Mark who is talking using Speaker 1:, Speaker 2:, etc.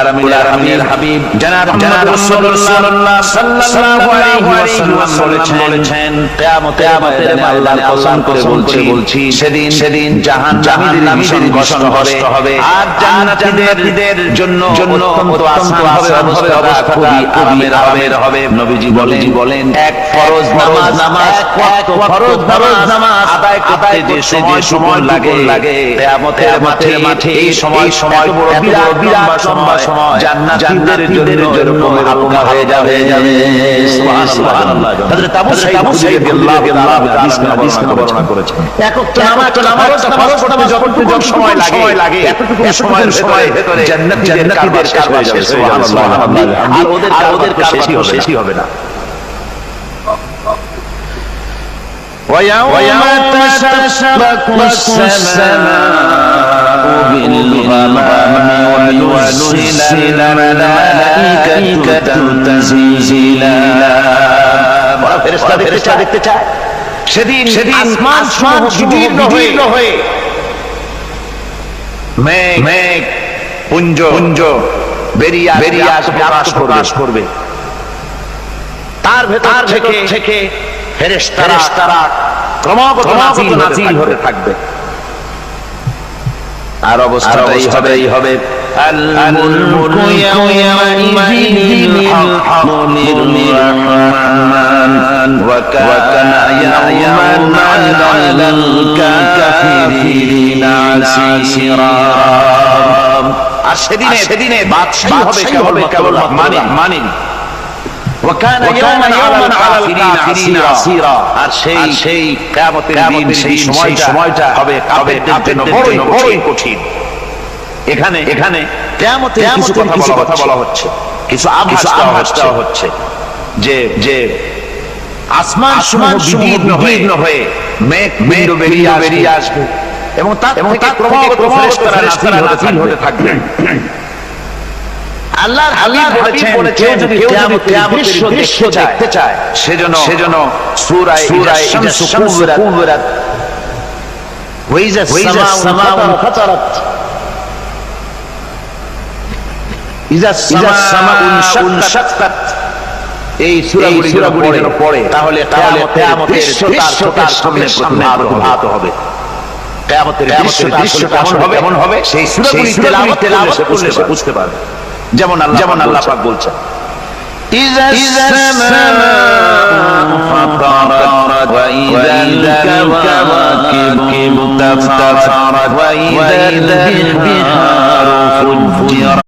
Speaker 1: আলামিনের হাবিব জনাব রাসূলুল্লাহ সাল্লাল্লাহু আলাইহি ওয়াসাল্লাম বলেছেন কিয়ামতের ময়দানে আল্লাহর কসম করে বলছি সেদিন জাহান্নামীদের কষ্ট হবে আর জান্নাতীদের জন্য অত্যন্ত আসান অবস্থা খুবই আরামের হবে। নবীজি বলেন এক ফরজ নামাজ ফরজ নামাজ আদায় করতে যে সময় লাগে কিয়ামতের মাঠে এই সময় বড় বিরাট লম্বা সময় জান্নাতীদের জন্য হালকা হয়ে যাবে। সুবহানাল্লাহ। হযরত আবু সাঈদ রাদিয়াল্লাহু তাআলা হাদিস বর্ণনা করেছেন এক ওয়াক্ত নামাজ ফরজ করতে যতটুকু সময় লাগে এতটুকু সময়ের ভিতরে জান্নাতীদের কারবার শেষ হয়ে যাবে। সুবহানাল্লাহ। আর ওদের কারবার শেষই হবে না। ويوم تشقق السماء بالغمام ونزل الملائكة تنزيلا ফেরেশতা দেখতে চায় সেদিন আসমান বিদীর্ণ হয়ে মেঘ পুঞ্জ বেরিয়ে প্রকাশ করবে তার ভেতর থেকে ফেরেশতারা ক্রমাগত নাযিল হতে থাকবে। আর অবস্থাটাই হবে আল মুলকু ইয়াওমাইযিল হাক্কু লির-রাহমান ওয়া কানা ইয়াওমান আলাল কাফিরিনা আসীরা। আর সেদিনে বাদশাহী হবে কেবল মানিন وكان يوما على الكافرين عسيرا। আর সেই কিয়ামতের দিন সেই সময়টা হবে কাফেরদের জন্য বড়ই কঠিন। এখানে কিয়ামতের কিছু কথা বলা হচ্ছে, কিছু আভাস দেওয়া হচ্ছে যে আসমান বিদীর্ণ হয়ে মেঘ বেরিয়ে আসবে এবং তার থেকে ক্রমাগত ফেরেশতারা নাযিল হতে থাকবে। আল্লাহর হাবিব বলেছেন কেউ যদি কিয়ামতের দৃশ্য দেখতে চায় সেজন্য সূরা আশ-শামস কুবিরাত ওয়া ইযা সামাউ ফাতারাত ইযা সামাউ শাক্কাত এই সূরাগুলি পড়ে তাহলে কিয়ামতের দৃশ্য তার সামনে প্রতিভাত হবে। কিয়ামতের দৃশ্য কেমন হবে সেই সূরাগুলি তেলাওয়াত করলে বুঝতে পারবে। যেমন আল্লাহ পাক বলছেন ইযা সামাউ ফাতারাত ওয়া ইযাল কাওয়াকিবু তাফতারাত ওয়া ইযাল বিহারু ফুজ্জিরাত।